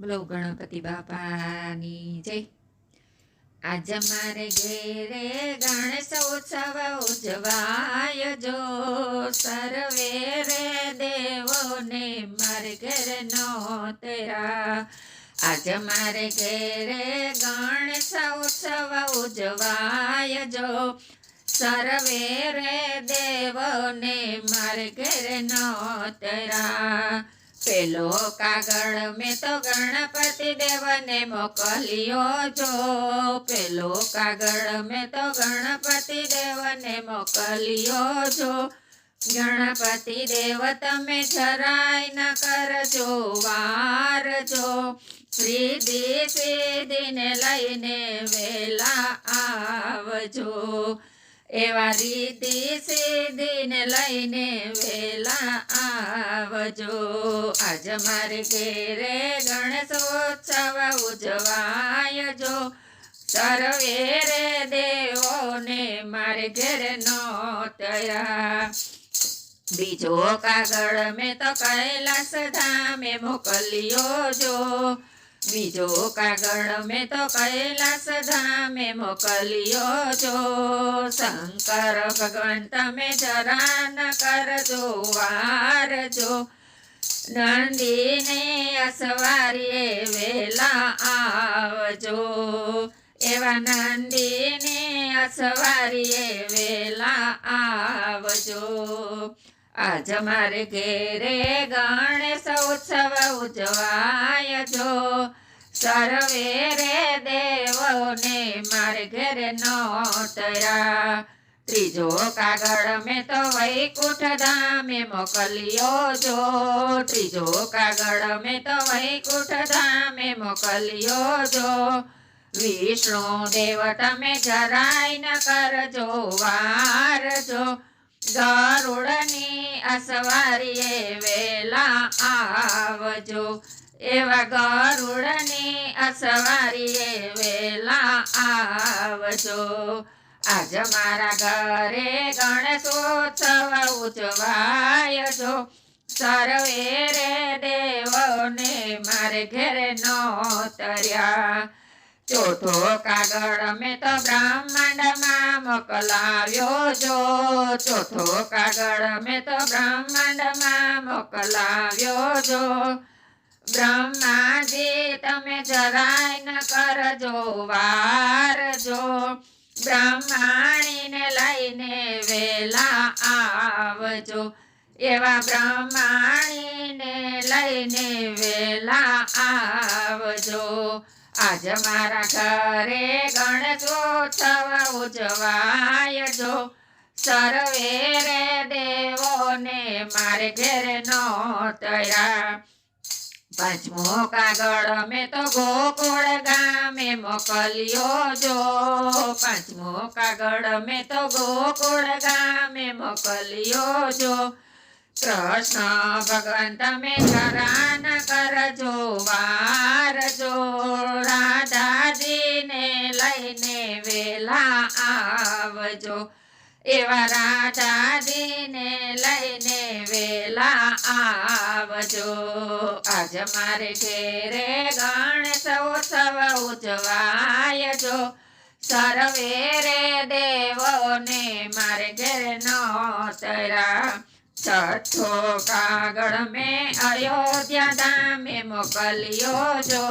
બોલો ગણપતિ બાપાની જય। આજ મારે ઘેરે ગણેશ ઉત્સવ ઉજવાય જો, સર્વે રે દેવોને મારે ઘેર નો તેરા। આજ મારે ઘેરે ગણેશ ઉત્સવ ઉજવાય જો, સર્વે રે દેવોને મારે ઘેર નો તેરા। પેલો કાગળ મેં તો ગણપતિ દેવને મોકલ્યો જો, પેલો કાગળ મેં તો ગણપતિ દેવને મોકલ્યો જો। ગણપતિ દેવ તમે જરાય ન કરજો વાર જો, રીધિ સિદ્ધિને લઈને વેલા આવજો। એવા રીતિ સિદ્ધિને લઈને વેલા આવજો। આજ મારે ઘેરે ગણેશોત્સવ ઉજવાય જો, સર્વે રે દેવોને મારે ઘેર નો તયા। બીજો કાગળ મેં તો કૈલાસ ધામે મોકલ્યો જો, બીજો કાગળ મેં તો કૈલાસ ધામે મોકલ્યો જો। શંકર ભગવાન તમે જરા ન કરજો વાર જો, નંદીને અસવારીએ વેલા આવજો। એવા નંદીને અસવારીએ વેલા આવજો। આજ મારે ઘેરે ગણેશ ઉત્સવ ઉજવાય જો, સર્વે રે દેવોને મારે ઘેર નો તયા। ત્રીજો કાગળ મેં તો વૈકુંઠ ધામે મોકલ્યો જો, ત્રીજો કાગળ મેં તો વૈકુંઠ ધામે મોકલ્યો જો। વિષ્ણુ દેવ તમે જરાય ન કરજો વાર જો, ગરુડની અસવારીએ વેલા આવજો। એવા ગરુડની અસવારીએ વેલા આવજો। આજ મારા ઘરે ગણેશોત્સવ ઉજવાય જો, સર્વે રે દેવોને મારે ઘેર નો તર્યા। ચોથો કાગળ મેં તો બ્રહ્માંડમાં મોકલાવ્યો જો, ચોથો કાગળ મેં તો બ્રહ્માંડમાં મોકલાવ્યો જો। બ્રહ્માજી તમે જરાય ન કરજો વાર જો, બ્રહ્માણીને લઈને વેલા આવજો। એવા બ્રહ્માણીને લઈને વેલા આવજો। આજ મારા ઘરે ગણેશોત્સવ ઉજવાય જો, સર્વે રે દેવોને મારે ઘેર નો તયા। પાંચમો કાગળ મેં તો ગોકુળ ગામે મોકલ્યો જો, પાંચમો કાગળ મેં તો ગોકુળ ગામે મોકલ્યો જો। કૃષ્ણ ભગવાન તમે જરા ન કરજો વાર જો, રાધાજીને લઈને વેલા આવજો। એવા રાધાજીને લઈને વેલા આવજો। આજ મારે ઘેરે ગણેશ ઉત્સવ ઉજવાય જો, સર્વે રે દેવોને મારે ઘેર નો તર્યા। છઠ્ઠો કાગળ મેં અયોધ્યા ધામે મોકલ્યો જો,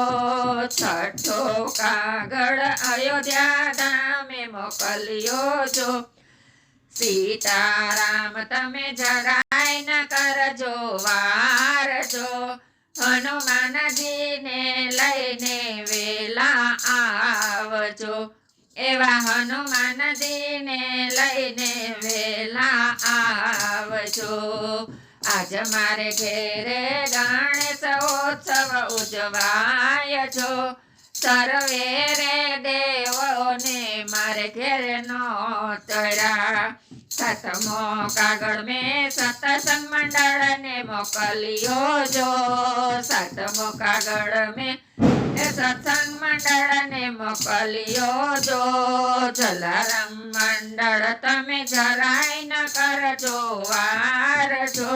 છઠ્ઠો કાગળ અયોધ્યા ધામે મોકલ્યો જો। સીતારામ તમે જરાય ન કરજો વાર જો, હનુમાનજીને લઈને વેલા આવજો। એવા હનુમાનજીને લઈને વેલા આવજો। આજ મારે ઘેરે ગણેશ ઉત્સવ ઉજવાય જો, સર્વે રે દેવોને મારે ઘેર નો તર્યા। સાતમો કાગળ મેં સત્સંગ મંડળને મોકલ્યો જો, સાતમો કાગળ મેં સત્સંગ મંડળને મોકલ્યો જો। જલારામ મંડળ તમે જરાય ન કરજો વાર જો,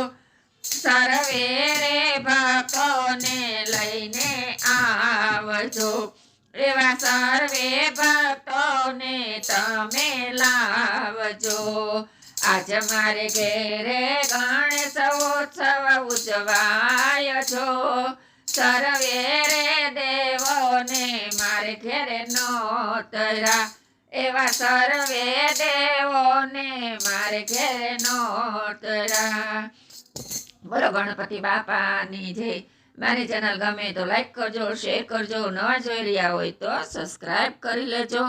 સર્વે રે ભક્તોને લઈને આ લાવજો એવા સર્વે ભક્તોને તમે લાવજો આજ મારે ઘેરે ગણેશ ઉત્સવ ઉજવાય છો સર્વે રે દેવોને મારે ઘેરે નોતરા એવા સર્વે દેવોને મારે ઘેરે નોતરા બોલો ગણપતિ બાપાની જય મારી ચેનલ ગમે તો લાઈક કરજો શેર કરજો નવા જોઈ રહ્યા હોય તો સબસ્ક્રાઈબ કરી લેજો